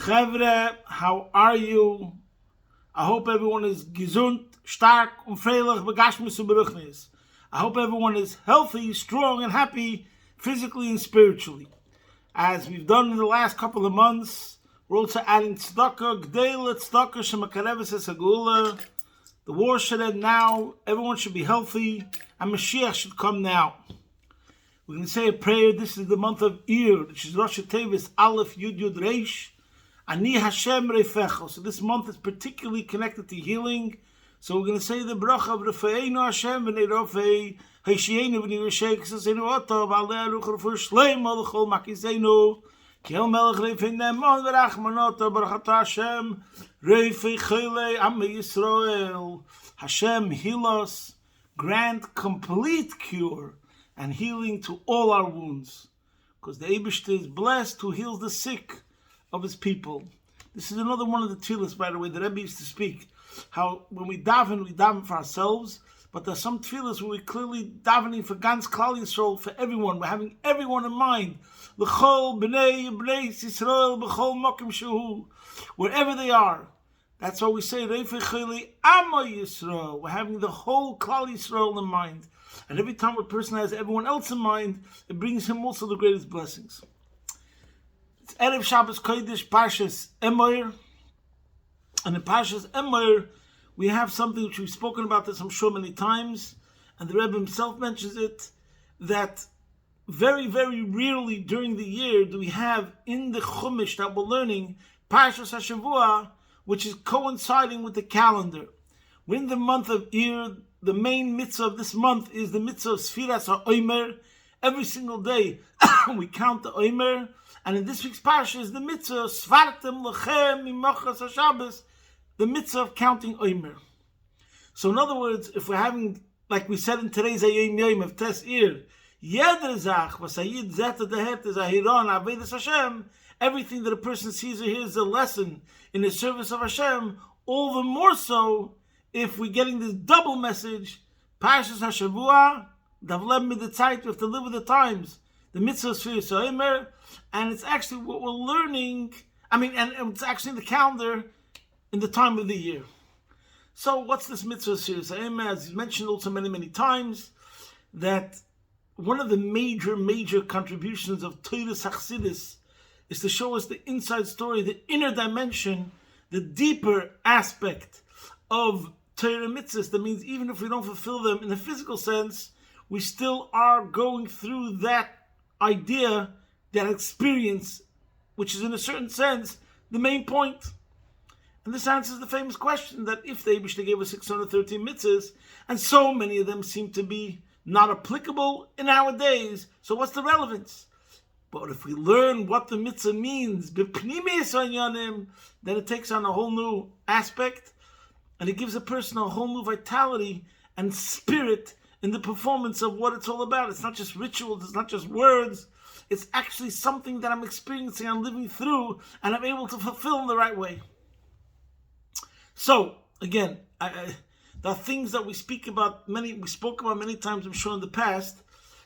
Chevre, how are you? I hope everyone is gesund, stark, und freilich, begashmis und beruchnis. I hope everyone is healthy, strong, and happy, physically and spiritually. As we've done in the last couple of months, we're also adding tzedakah, gdeilah, tzedakah, shemakareves esagula. The war should end now, everyone should be healthy, and Mashiach should come now. We're going to say a prayer. This is the month of Ir, which is Rosh Tevis, Aleph, Yud, Yud, Reish. Ani Hashem Reifecho. So this month is particularly connected to healing. So we're going to say the bracha of Refeinu Hashem v'nei Rofei Heishienu v'nei Rishei K'saseinu Otov Alei Aruch Refuah Shleima L'chol Makiseinu Kiel Melech Reifei Nemon v'Rachmanoto Baruch Atah Hashem Reifei Chelei Amei Yisrael. Hashem, heal us, grant complete cure and healing to all our wounds, because the Eibishter is blessed who heals the sick of his people. This is another one of the tefillas, by the way, that Rebbe used to speak, how when we daven for ourselves, but there's some tefillas where we're clearly davening for Gans Klal Yisrael, for everyone. We're having everyone in mind. L'chol b'nei Yisrael b'chol mokim shehu, wherever they are. That's why we say Reifei Chelei Amei Yisrael. We're having the whole Klal Yisrael in mind. And every time a person has everyone else in mind, it brings him also the greatest blessings. It's Erev Shabbos Kodesh, Parshas Emor. And in Parshas Emor, we have something which we've spoken about this, I'm sure, many times. And the Rebbe himself mentions it, that very, very rarely during the year do we have in the Chumash that we're learning, Parshas HaShavua, which is coinciding with the calendar. We're in the month of Ir. The main mitzvah of this month is the mitzvah of Sfiras HaOmer. Every single day we count the Omer. And in this week's parsha is the mitzvah of Svartem Lechem Mimachas HaShabbos, the mitzvah of counting Omer. So in other words, if we're having, like we said in today's Ayim Yom of Tes Ir, Yeder Zach Vasayid Zeta Dehet is Ahiron Avedas Hashem, everything that a person sees or hears is a lesson in the service of Hashem, all the more so if we're getting this double message, Parshas HaShavua, Davlem Midatzait, we have to live with the times, the mitzvah of Sfiras HaOmer, and it's actually what we're learning, and it's actually in the calendar in the time of the year. So what's this mitzvah of Sfiras HaOmer? As you mentioned also many, many times, that one of the major contributions of Toras Chassidus is to show us the inside story, the inner dimension, the deeper aspect of Torah mitzvahs. That means even if we don't fulfill them in the physical sense, we still are going through that idea, that experience, which is in a certain sense the main point. And this answers the famous question that if the Eibishter gave us 613 mitzvahs, and so many of them seem to be not applicable in our days, so what's the relevance? But if we learn what the mitzvah means, then it takes on a whole new aspect, and it gives a person a whole new vitality and spirit in the performance of what it's all about. It's not just rituals, it's not just words, it's actually something that I'm experiencing, I'm living through, and I'm able to fulfill in the right way. So, again, there are things that we spoke about many times, I'm sure, in the past,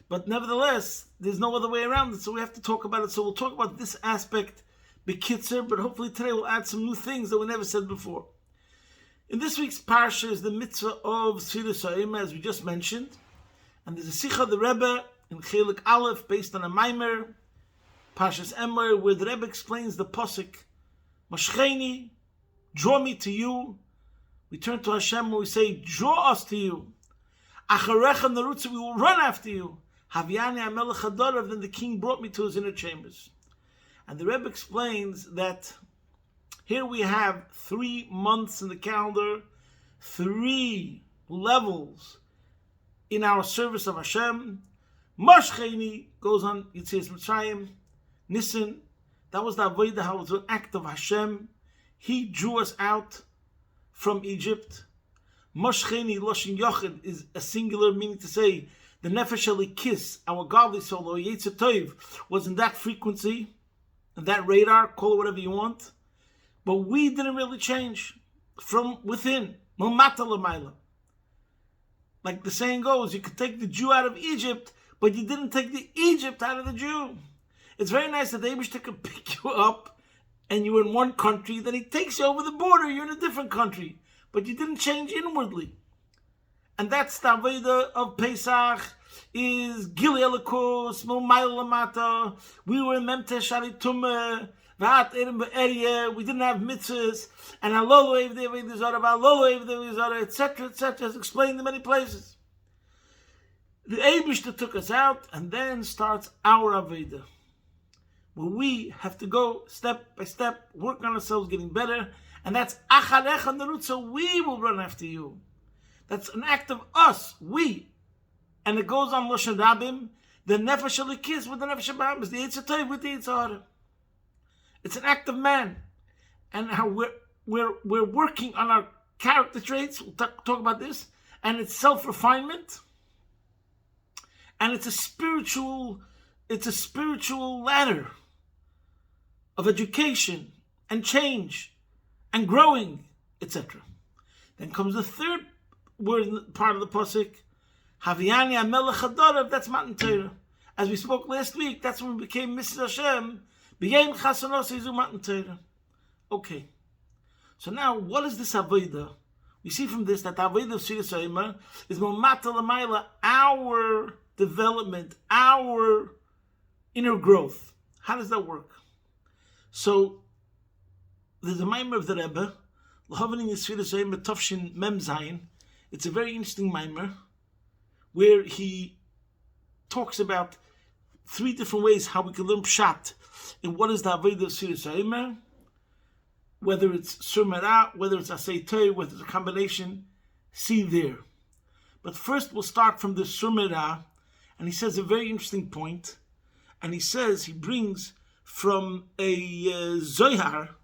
but nevertheless, there's no other way around it, so we have to talk about it. So we'll talk about this aspect, Bekitzer, but hopefully today we'll add some new things that we never said before. In this week's parsha is the mitzvah of Sfiras HaOmer, as we just mentioned, and there's a Sikha of the Rebbe in Chelik Aleph based on a Maimer, Parshas Emor, where the Rebbe explains the posuk, Mashcheni, draw me to you. We turn to Hashem and we say, draw us to you. Acharecha narutza, we will run after you. Haviani HaMelech HaDorav, then the king brought me to his inner chambers. And the Rebbe explains that here we have 3 months in the calendar, 3 levels in our service of Hashem. Mashcheni goes on Yetzias Mitzrayim. Nisan, that was the Avodah, how it was an act of Hashem. He drew us out from Egypt. Mashcheni, Loshin Yochid, is a singular, meaning to say, the Nefesh Elikis, our godly soul, or Yetzer Tov, was in that frequency, in that radar, call it whatever you want. But we didn't really change from within. Like the saying goes, you could take the Jew out of Egypt, but you didn't take the Egypt out of the Jew. It's very nice that the Eibishter can pick you up and you were in one country, then he takes you over the border, you're in a different country. But you didn't change inwardly. And that's the Avodah of Pesach, is Gili Elikus, Mo'mayel Lamata. We were in Memte Shari Tumah, V'at Erim Be'eryeh, we didn't have mitzvahs, and Halolo Evdei Avodah Zarah, Halolo Evdei Avodah Zarah, etc., as explained in many places. The Eibishter took us out, and then starts our Avodah, where we have to go step by step, work on ourselves, getting better, and that's Acharecha Nerutza, we will run after you. That's an act of us, we. And it goes on Loshen Rabim, the Nefesh Elikis with the Nefesh Bahamas, the Yetzer Tov with the Yetzer Hara. It's an act of man. And how we're working on our character traits, we'll talk about this, and it's self-refinement, and it's a spiritual ladder of education and change and growing, etc. Then comes the third word, part of the pasuk, Haviani Amelech Hadarav, that's Matan Torah. As we spoke last week, that's when we became Mrs. Hashem, B'yem Chasanos Yizu Matan Torah. Okay. So now, what is this Avodah? We see from this that the Avodah of Sfiras Emor is Momata L'mayla, our development, our inner growth. How does that work? So, there's a Maimer of the Rebbe, L'Hovanin Sfiras Emor Tovshin Mem Zayin. It's a very interesting Maimer, where he talks about 3 different ways how we can learn Pshat in what is the Avodah of Sfiras Emor, whether it's Sur Merah, whether it's Asay Toy, whether it's a combination, see there. But first we'll start from the Sur Merah, and he says a very interesting point, and he brings from a Zohar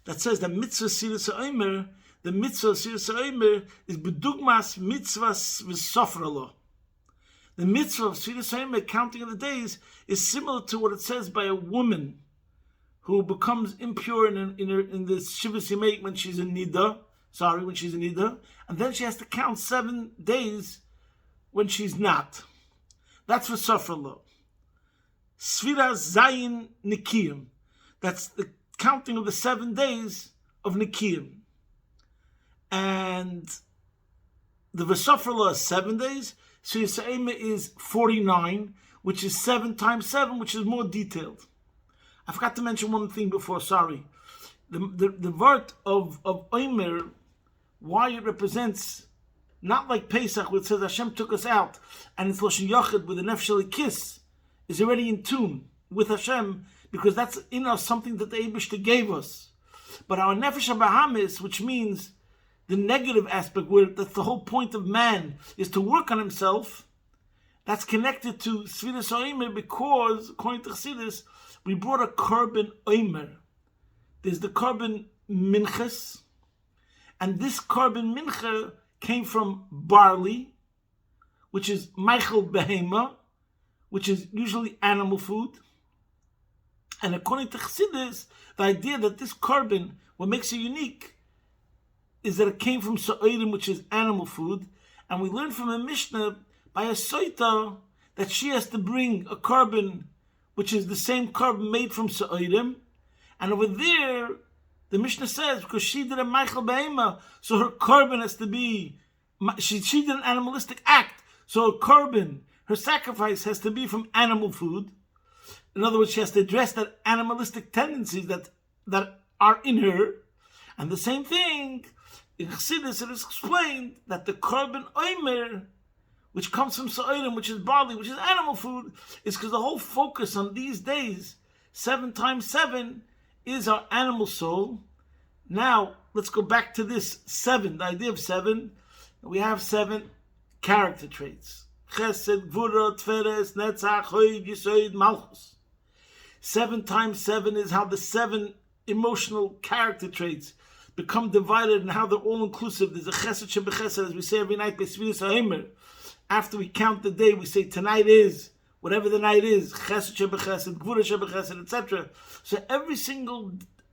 that says that Mitzvah Sfiras Emor, the Mitzvah Sfiras Emor is Bedugmas Mitzvahs V'Sofralo. The Mitzvah of Sfiras Emor, counting of the days, is similar to what it says by a woman who becomes impure in the Shivas Yemei when she's in Nida, and then she has to count 7 days when she's not. That's for Sofralo. Sfiras Zayin Nikiyim. That's the counting of the 7 days of Nikiyim. And the V'Sofrala is 7 days. Sfiras Emor is 49, which is 7 times 7, which is more detailed. I forgot to mention one thing before, sorry. The word of Emor, why it represents, not like Pesach, where it says Hashem took us out, and it's Loshen Yochid with the Nefesh Elikis, is already in tune with Hashem, because that's in us something that the Eibishter gave us. But our Nefesh HaBahamis, which means the negative aspect, where that's the whole point of man, is to work on himself, that's connected to Sfiras Emor, because, according to Chassidus, we brought a carbon Emor. There's the carbon Minchas, and this carbon Mincha came from barley, which is Meichel Behema, which is usually animal food. And according to Chassidus, the idea that this carbon, what makes it unique, is that it came from Sa'odim, which is animal food. And we learn from a Mishnah by a Soita that she has to bring a carbon, which is the same carbon made from Sa'odim. And over there, the Mishnah says, because she did a Meichel Behema, so her carbon has to be, she did an animalistic act, so her carbon, her sacrifice has to be from animal food. In other words, she has to address that animalistic tendencies that are in her. And the same thing, in Chassidus it is explained that the carbon Emor, which comes from Sa'odim, which is barley, which is animal food, is because the whole focus on these days, 7 times 7, is our animal soul. Now, let's go back to this 7, the idea of 7. We have 7 character traits. Chesed, Gvura, Tferes, Netzach, Hoid, Yesod, Malchus. 7 times 7 is how the 7 emotional character traits become divided and how they're all inclusive. There's a Chesed Shebechesed, as we say every night by Sfiras Emor. After we count the day, we say tonight is, whatever the night is, Chesed Shebechesed, Gvura Shebechesed, etc. So every single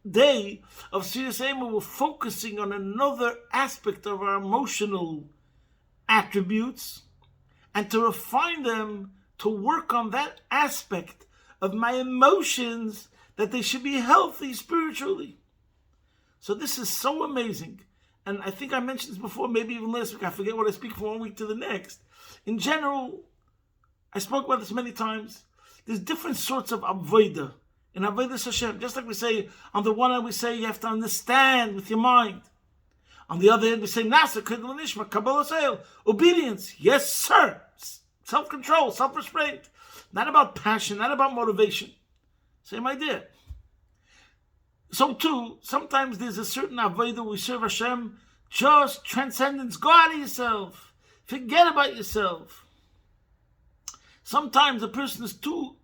day of Sfiras Emor, we're focusing on another aspect of our emotional attributes, and to refine them, to work on that aspect of my emotions that they should be healthy spiritually. So this is so amazing. And I think I mentioned this before, maybe even last week. I forget what I speak from one week to the next. In general, I spoke about this many times. There's different sorts of avodah. In avodah Hashem, just like we say, on the one hand we say you have to understand with your mind. On the other hand we say, Nasa, Kedel Nishma, Kabbalah Seil, obedience. Yes, sir. Self-control, self-restraint. Not about passion, not about motivation. Same idea. So too, sometimes there's a certain avodah we serve Hashem, just transcendence. Go out of yourself. Forget about yourself. Sometimes a person is too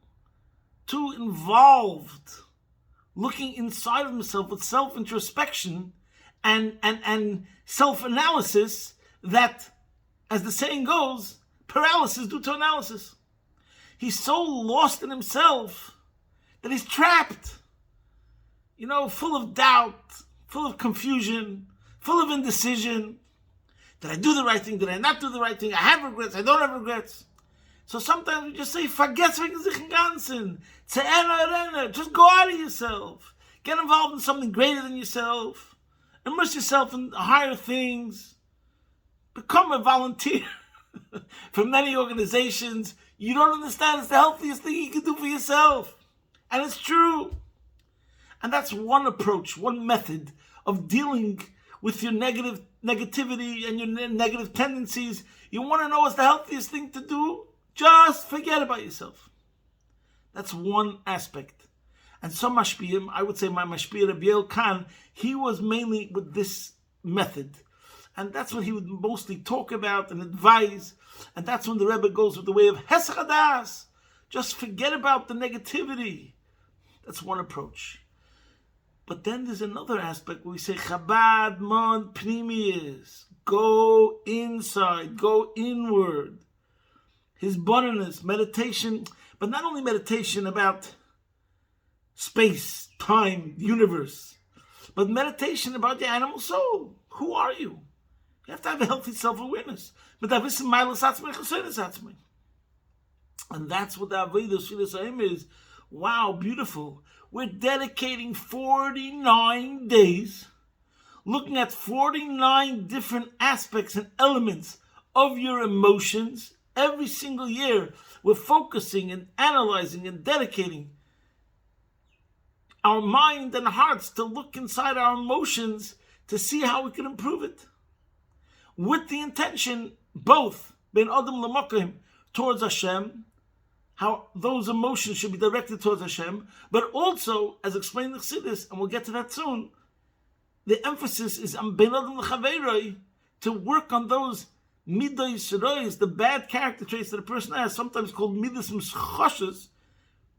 involved, looking inside of himself with self-introspection and self-analysis that, as the saying goes, paralysis due to analysis. He's so lost in himself that he's trapped. Full of doubt, full of confusion, full of indecision. Did I do the right thing? Did I not do the right thing? I have regrets. I don't have regrets. So sometimes we just say, vergesst wegen sich im Ganzen. Just go out of yourself. Get involved in something greater than yourself. Immerse yourself in higher things. Become a volunteer for many organizations. You don't understand, it's the healthiest thing you can do for yourself. And it's true. And that's one approach, one method of dealing with your negativity and your negative tendencies. You want to know what's the healthiest thing to do? Just forget about yourself. That's one aspect. And some mashpiyim, I would say my mashpiyah Rabbi Yael Khan, he was mainly with this method. And that's what he would mostly talk about and advise. And that's when the Rebbe goes with the way of Hesach Hadas. Just forget about the negativity. That's one approach. But then there's another aspect where we say Chabad Mon Pnimiyis. Go inside, go inward. His bonus, meditation, but not only meditation about space, time, universe, but meditation about the animal soul. Who are you? You have to have a healthy self-awareness. And that's what the Avodah Sfilas is. Wow, beautiful. We're dedicating 49 days, looking at 49 different aspects and elements of your emotions. Every single year, we're focusing and analyzing and dedicating our mind and hearts to look inside our emotions to see how we can improve it. With the intention, both, ben Adam L'Makom, towards Hashem, how those emotions should be directed towards Hashem, but also, as explained in Chassidus, and we'll get to that soon, the emphasis is on ben Adam L'Chaveroi, to work on those midos shrois, the bad character traits that a person has, sometimes called midas mishchoshes,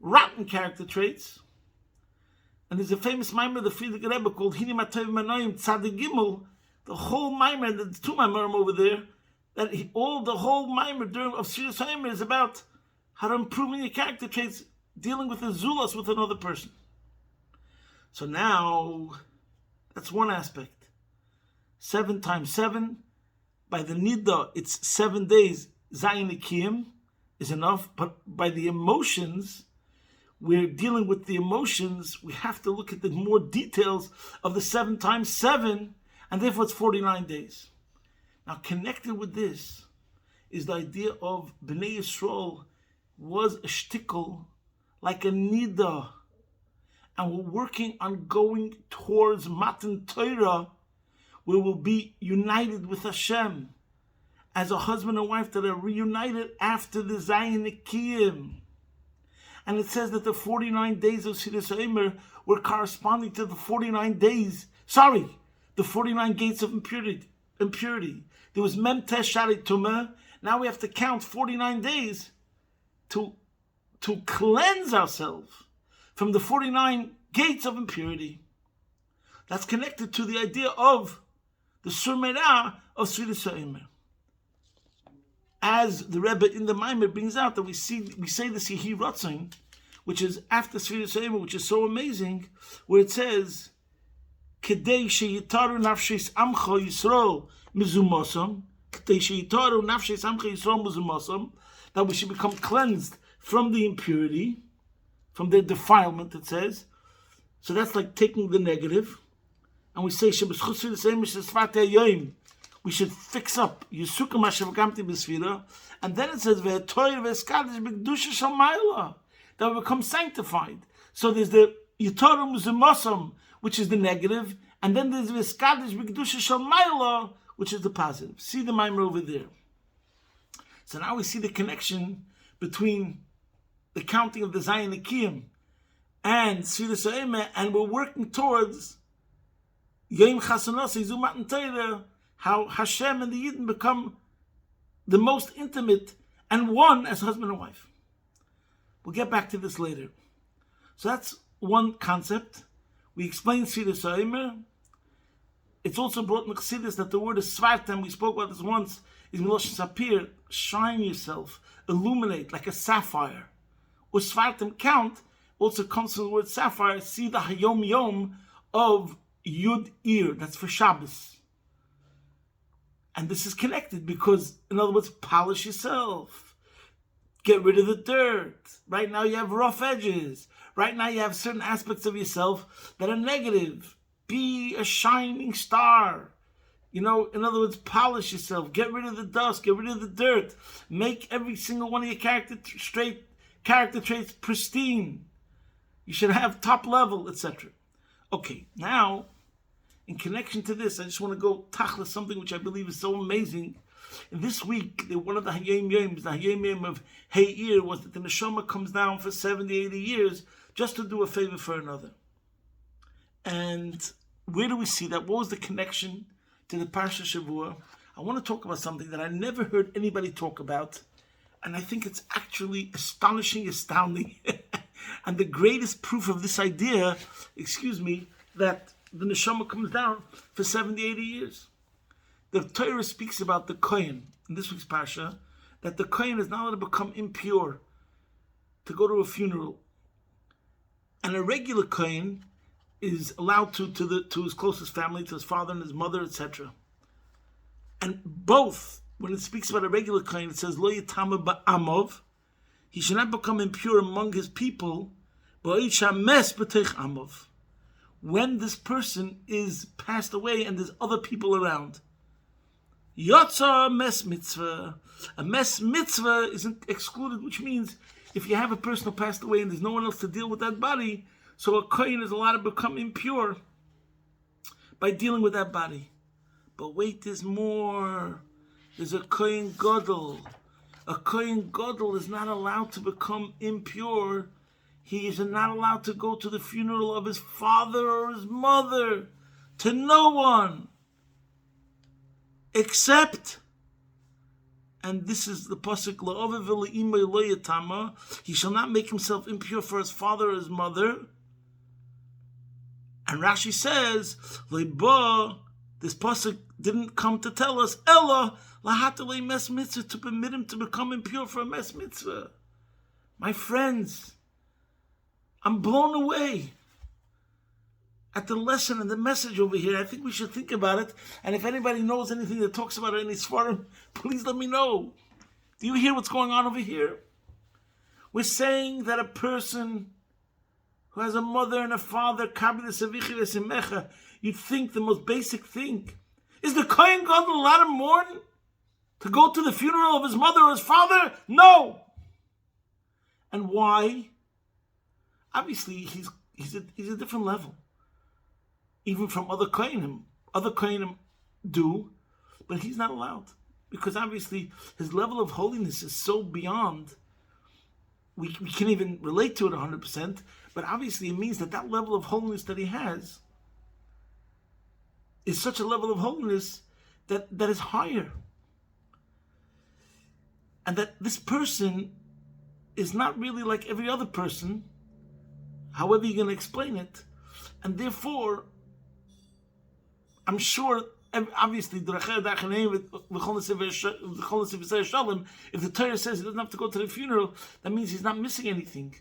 rotten character traits. And there's a famous mimer, the Friedrich Rebbe, called Hini Matov Manoim Tzadik Gimel. The whole mimer, and there's two mimerim over there, the whole mimer of Sfiras HaEmer is about how to improve your character traits, dealing with the zulas with another person. So now, that's one aspect. 7 times 7. By the Nida, it's 7 days. Zayin Ikiyim is enough. But by the emotions, we're dealing with the emotions. We have to look at the more details of the 7 times 7. And therefore it's 49 days. Now connected with this is the idea of Bnei Yisrael was a shtickle, like a Nida. And we're working on going towards Matan Torah, where we'll be united with Hashem as a husband and wife that are reunited after the Zayin Ikiyim. And it says that the 49 days of Sfiras HaEmer were corresponding to the 49 days, the 49 gates of impurity. There was Mem Tesh Shari Tumah. Now we have to count 49 days to cleanse ourselves from the 49 gates of impurity. That's connected to the idea of the Surmerah of Sfiras HaEmer. As the Rebbe in the Maimer brings out that we say this Yehi Ratzon, which is after Sfiras HaEmer, which is so amazing, where it says, Kedei sheyitaru nafshes amcha Yisrael mizumosam, Kedei sheyitaru nafshes amcha Yisrael mizumosam, that we should become cleansed from the impurity, from the defilement, it says, So that's like taking the negative, and we say we should fix up. And then it says that we become sanctified. So there's the Yitorum Zumasam, which is the negative, and then there's Veskadish B'Kedusha Shalmayla, which is the positive. See the mimer over there. So now we see the connection between the counting of the Zayin Akiyim and Sfira So'ema, and we're working towards Yom Chasanosei Zumat Torah, how Hashem and the Yidden become the most intimate and one as husband and wife. We'll get back to this later. So that's one concept. We explained Sfira So'ema. It's also brought in Chassidus that the word is Svartam, we spoke about this once, is Miloshin Sapir, shine yourself, illuminate like a sapphire. Or Svartam, count, also comes from the word sapphire, see the Hayom Yom of Yud Ir, that's for Shabbos. And this is connected because, in other words, polish yourself. Get rid of the dirt. Right now you have rough edges. Right now you have certain aspects of yourself that are negative. Be a shining star. In other words, polish yourself. Get rid of the dust. Get rid of the dirt. Make every single one of your character traits pristine. You should have top level, etc. Okay, now, in connection to this, I just want to go tachlis something which I believe is so amazing. This week, one of the Hayom Yom of Heir was that the Neshama comes down for 70, 80 years just to do a favor for another. And where do we see that? What was the connection to the Parsha Shavua? I want to talk about something that I never heard anybody talk about, and I think it's actually astonishing, astounding, and the greatest proof of this idea, that the Neshama comes down for 70, 80 years. The Torah speaks about the Kohen, in this week's Parsha, that the Kohen is not allowed to become impure to go to a funeral. And a regular Kohen is allowed to his closest family, to his father and his mother, etc. And both, when it speaks about a regular Kohen, it says, Lo yitama ba'amov, he should not become impure among his people, when this person is passed away and there's other people around. Yotza mes mitzvah. A mes mitzvah isn't excluded, which means if you have a person who passed away and there's no one else to deal with that body, so a kohen is allowed to become impure by dealing with that body. But wait, there's more. There's a kohen gadol. A kohen gadol is not allowed to become impure. He is not allowed to go to the funeral of his father or his mother, to no one, except, and this is the pasuk, he shall not make himself impure for his father or his mother. And Rashi says, this pasuk didn't come to tell us, Ella lahatale mes mitzvah, to permit him to become impure for a mes mitzvah. My friends, I'm blown away at the lesson and the message over here. I think we should think about it. And if anybody knows anything that talks about it in his forum, please let me know. Do you hear what's going on over here? We're saying that a person who has a mother and a father, you'd think the most basic thing is the Kohen Gadol allowed to mourn? To go to the funeral of his mother or his father? No! And why? Obviously, he's a different level. Even from other Kohanim. Other Kohanim do, but he's not allowed. Because obviously, his level of holiness is so beyond, we can't even relate to it 100%, but obviously it means that level of holiness that he has is such a level of holiness that is higher. And that this person is not really like every other person, however you're going to explain it. And therefore, I'm sure, obviously, if the Torah says he doesn't have to go to the funeral, that means he's not missing anything.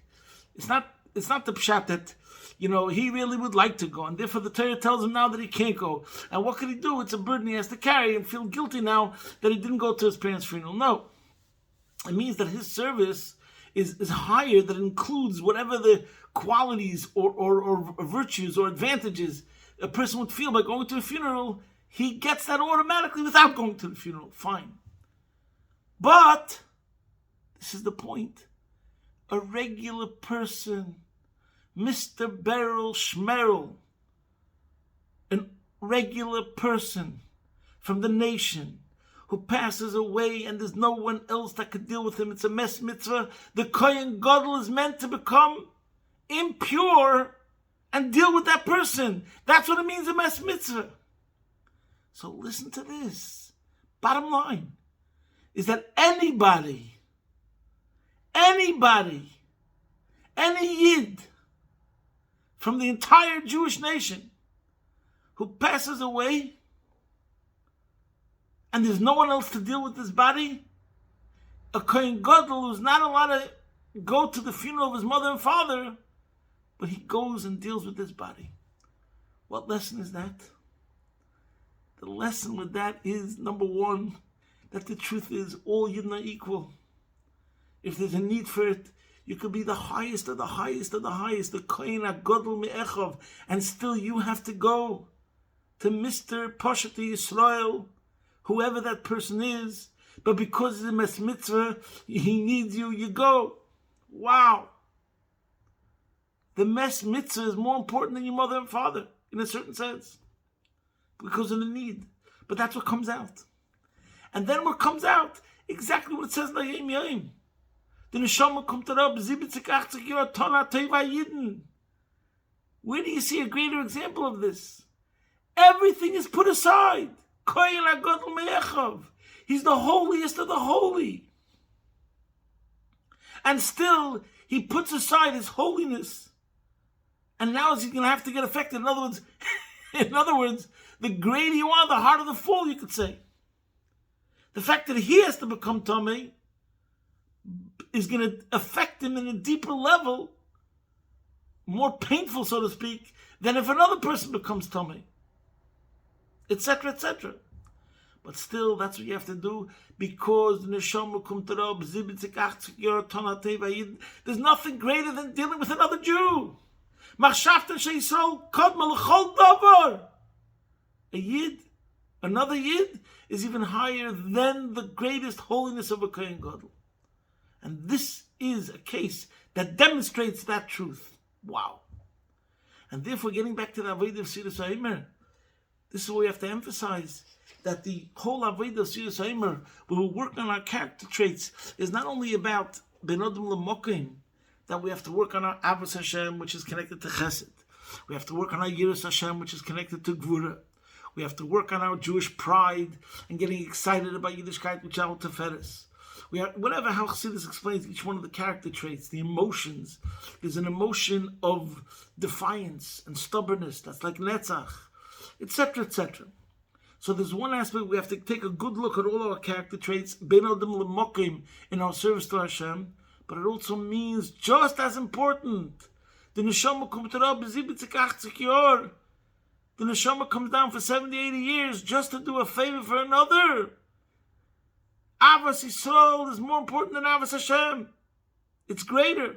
It's not the pshat that, he really would like to go, and therefore the Torah tells him now that he can't go. And what could he do? It's a burden he has to carry and feel guilty now that he didn't go to his parents' funeral. No. It means that his service is higher, that includes whatever the qualities or virtues or advantages a person would feel by going to a funeral, he gets that automatically without going to the funeral. Fine. But, this is the point, a regular person, Mr. Beryl Schmerl, a regular person from the nation who passes away and there's no one else that could deal with him, it's a mess mitzvah, the Kohen Gadol is meant to become impure and deal with that person. That's what it means, a mess mitzvah. So listen to this. Bottom line is that anybody, any Yid from the entire Jewish nation who passes away and there's no one else to deal with this body, a Kohen Gadol who's not allowed to go to the funeral of his mother and father, but he goes and deals with this body. What lesson is that? The lesson with that is, number one, that the truth is all Yidden are equal. If there's a need for it, you could be the highest of the highest of the highest, the Kohen HaGadol Me'echov, and still you have to go to Mr. Pashat Yisrael, whoever that person is, but because it's a mes mitzvah, he needs you, you go. Wow. The mes mitzvah is more important than your mother and father, in a certain sense, because of the need. But that's what comes out. And then what comes out, exactly what it says in the Yom Yom. The neshama kommt herab, 70, 80 Jahre, Tona Teva Yidden. Where do you see a greater example of this? Everything is put aside. Kohen HaGadol Me'echov. He's the holiest of the holy. And still, he puts aside his holiness. And now he's going to have to get affected. In other words, the greater you are, the harder the fall, you could say. The fact that he has to become Tamei is going to affect him in a deeper level, more painful, so to speak, than if another person becomes Tamei, etc., etc. But still, that's what you have to do, because the neshama kommt herab, 70, 80 Jahre, Tona Teva Yidden. There's nothing greater than dealing with another Jew. Machshavten sheYisrael kodma l'chol davar. A Yid, another Yid, is even higher than the greatest holiness of a Kohen Gadol. And this is a case that demonstrates that truth. Wow. And therefore, getting back to the Avodah of Sirus HaEmer, this is what we have to emphasize, that the whole Avodah of Sirus HaEmer, where we work on our character traits, is not only about Ben Adam L'Mokim, that we have to work on our Avos Hashem, which is connected to Chesed. We have to work on our Yiras Hashem, which is connected to Gvura. We have to work on our Jewish pride and getting excited about Yiddishkeit, which is our Teferes. Whatever how Chassidus explains each one of the character traits, the emotions, there's an emotion of defiance and stubbornness that's like Netzach, etc., etc. So there's one aspect we have to take a good look at all our character traits, Ben Adam L'Mokim, in our service to Hashem, but it also means, just as important, the neshama kommt herab 70, 80 Jahre. The neshama comes down for 70, 80 years just to do a favor for another. Avos Yisrael is more important than Avos Hashem. It's greater.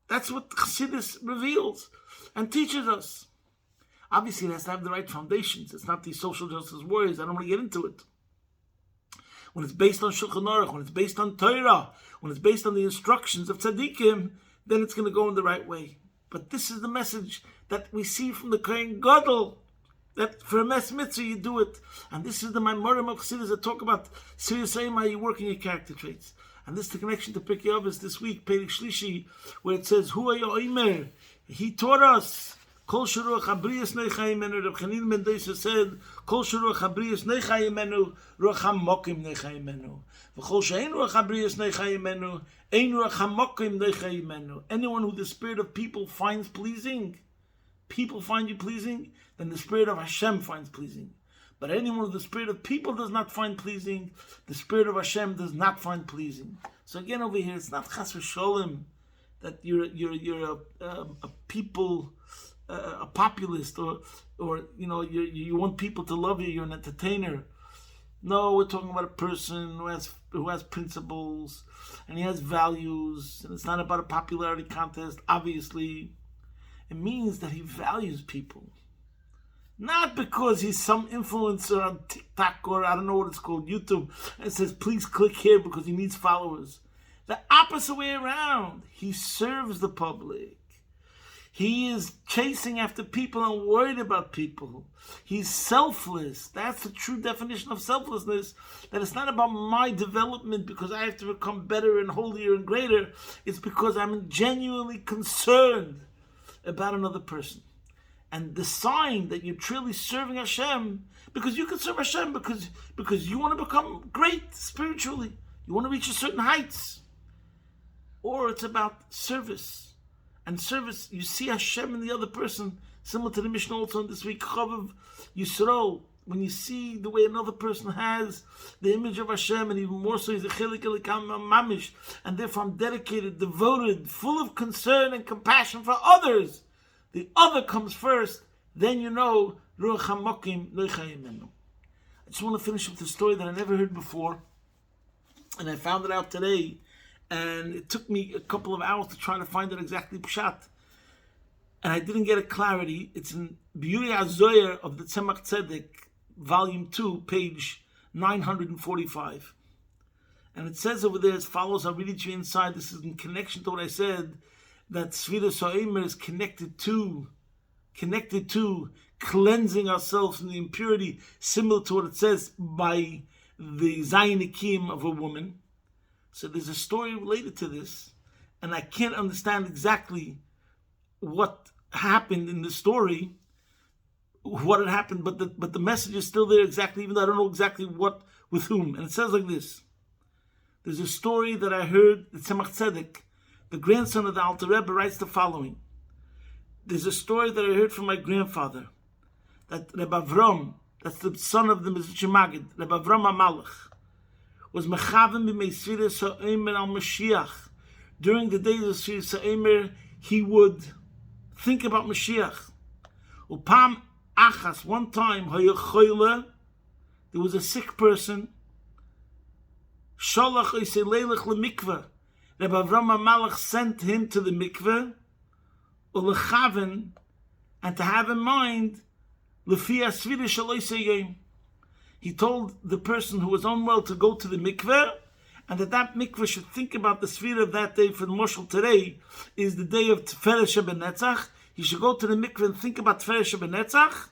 That's what Chassidus reveals and teaches us. Obviously, it has to have the right foundations. It's not these social justice warriors. I don't want to get into it. When it's based on Shulchan Aruch, when it's based on Torah, when it's based on the instructions of tzaddikim, then it's going to go in the right way. But this is the message that we see from the Kohen Gadol, that for a mes mitzvah you do it. And this is the Maimorim of Chassidus that talk about Sirus HaEmer, how you work in your character traits. And this is the connection to Pirkei Avos this week, Perek Shlishi, where it says, Hu Omer, he taught us, Kol Shuruach Habriyas Neichai Yimenu, Reb Chanina ben Dosa said, Kol Shuruach Habriyas Neichai Yimenu, Ruach HaMokim Neichai Yimenu. V'chol she'ein Ruach Habriyas Neichai Yimenu, ein Ruach HaMokim Neichai Yimenu. Anyone who the spirit of people finds pleasing, people find you pleasing, then the spirit of Hashem finds pleasing. But anyone who the spirit of people does not find pleasing, the spirit of Hashem does not find pleasing. So again over here, it's not chas v'sholem that you're a people, a populist, or you want people to love you. You're an entertainer. No, we're talking about a person who has principles and he has values, and it's not about a popularity contest, obviously. It means that he values people. Not because he's some influencer on TikTok or I don't know what it's called, YouTube, and says, please click here because he needs followers. The opposite way around. He serves the public. He is chasing after people and worried about people. He's selfless. That's the true definition of selflessness. That it's not about my development because I have to become better and holier and greater. It's because I'm genuinely concerned about another person. And the sign that you're truly serving Hashem, because you can serve Hashem because you want to become great spiritually. You want to reach a certain heights. Or it's about service. And service, you see Hashem in the other person, similar to the Mishnah also in this week, Chavav Yisrael. When you see the way another person has the image of Hashem, and even more so, he's a chelik elikam mamish, and therefore I'm dedicated, devoted, full of concern and compassion for others. The other comes first, then you know, Ruach HaMokim Leichayim Menu. I just want to finish with a story that I never heard before, and I found it out today. And it took me a couple of hours to try to find it exactly pshat. And I didn't get a clarity. It's in Beauty HaZoyer of the Tzemach Tzedek, volume 2, page 945. And it says over there as follows, I'll read it to you inside. This is in connection to what I said, that Sfiras HaOmer is connected to cleansing ourselves from the impurity, similar to what it says by the Zayin Akim of a woman. So there's a story related to this, and I can't understand exactly what happened in the story, what had happened, but the message is still there exactly, even though I don't know exactly what, with whom. And it says like this. There's a story that I heard, the Tzemach Tzedek, the grandson of the Alter Rebbe, writes the following. There's a story that I heard from my grandfather, that Rebbe Avram, that's the son of the Mezritcher Maggid, Rebbe Avram HaMalach, was Mechavim b'mei Sfiras HaOmer al Mashiach. During the days of Sfiras HaOmer, he would think about Mashiach. Upam achas, one time, there was a sick person. Sholach oisei leilach lemikveh. Rebbe Avram HaMalach sent him to the mikveh, ulechaven, and to have in mind, lefi asviras shel oisei yom. He told the person who was unwell to go to the mikveh, and that mikveh should think about the sphere of that day. For the Moshel today is the day of Tiferes Shebenetzach. He should go to the mikveh and think about Tiferes Shebenetzach,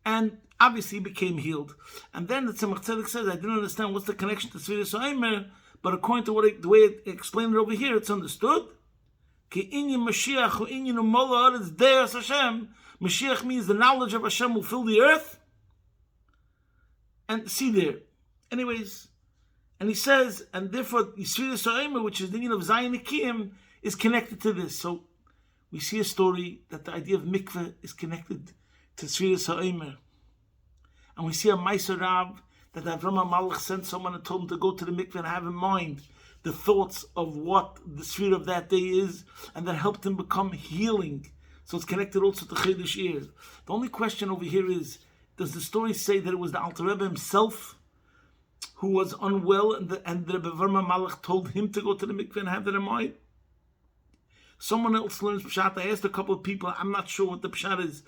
and obviously he became healed. And then the Tzemach Tzedek says, I didn't understand what's the connection to Sfiras HaOmer, but according to the way it explained it over here, it's understood. Ki inyan Mashiach hu inyan u'mola haaretz de'as Hashem. Mashiach means the knowledge of Hashem will fill the earth. And see there. Anyways, and he says, and therefore, Sfiras HaOmer, which is the meaning of Zayin Akim, is connected to this. So we see a story that the idea of mikveh is connected to Sfiras HaOmer. And we see a Meiser Rav that Avram HaMalach sent someone and told him to go to the mikveh and have in mind the thoughts of what the sphere of that day is, and that helped him become healing. So it's connected also to Chedesh Iyar. The only question over here is, does the story say that it was the Alter Rebbe himself who was unwell, and the Rebbe Avram HaMalach told him to go to the mikveh and have that in mind? Someone else learns Pshat. I asked a couple of people, I'm not sure what the Pshat is.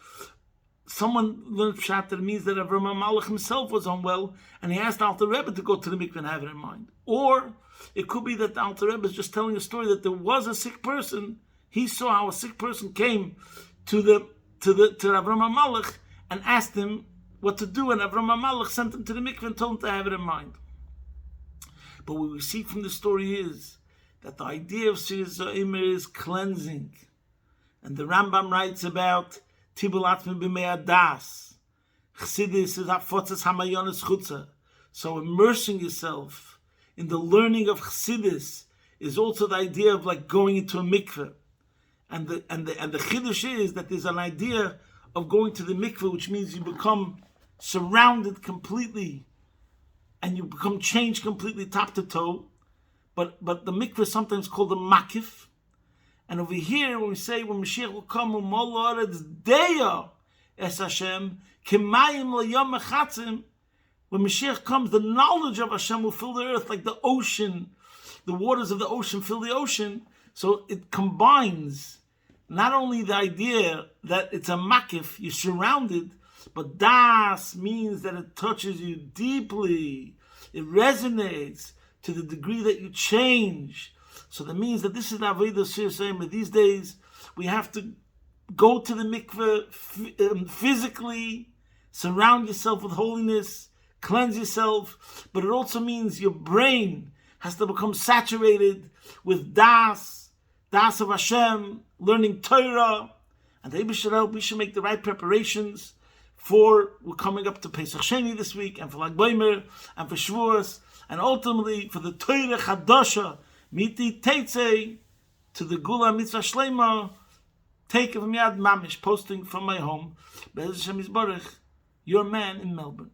Someone learned Pshat that it means that Avram HaMalach himself was unwell, and he asked the Alter Rebbe to go to the mikveh and have it in mind. Or it could be that the Alter Rebbe is just telling a story that there was a sick person. He saw how a sick person came to Avram HaMalach and asked him what to do, and Avram HaMalach sent him to the mikveh and told him to have it in mind. But what we see from the story is that the idea of Sfiras HaOmer is cleansing. And the Rambam writes about Tibul Atzmi b'mei adas. Chassidus is Hafotzas Hamayonis Chutza. So immersing yourself in the learning of Chassidus is also the idea of like going into a mikveh. And the Chiddush is that there's an idea of going to the mikveh, which means you become surrounded completely, and you become changed completely top to toe. But the mikveh is sometimes called a makif. And over here, when we say when Mashiach will come, es Hashem, kemayim l'yom mechatzim, when Mashiach comes, the knowledge of Hashem will fill the earth like the ocean. The waters of the ocean fill the ocean. So it combines not only the idea that it's a makif, you're surrounded, but das means that it touches you deeply. It resonates to the degree that you change. So that means that this is the Avodah Shir. But these days, we have to go to the mikveh physically, surround yourself with holiness, cleanse yourself. But it also means your brain has to become saturated with das of Hashem, learning Torah. And we should make the right preparations for, we're coming up to Pesach Sheni this week, and for Lag Baimer, and for Shavuos, and ultimately for the Torah Chadasha, Miti Teitze, to the Gula Mitzvah Shlema, take of Yad Mamish, posting from my home, Be'ez Hashem Yisbarach, your man in Melbourne.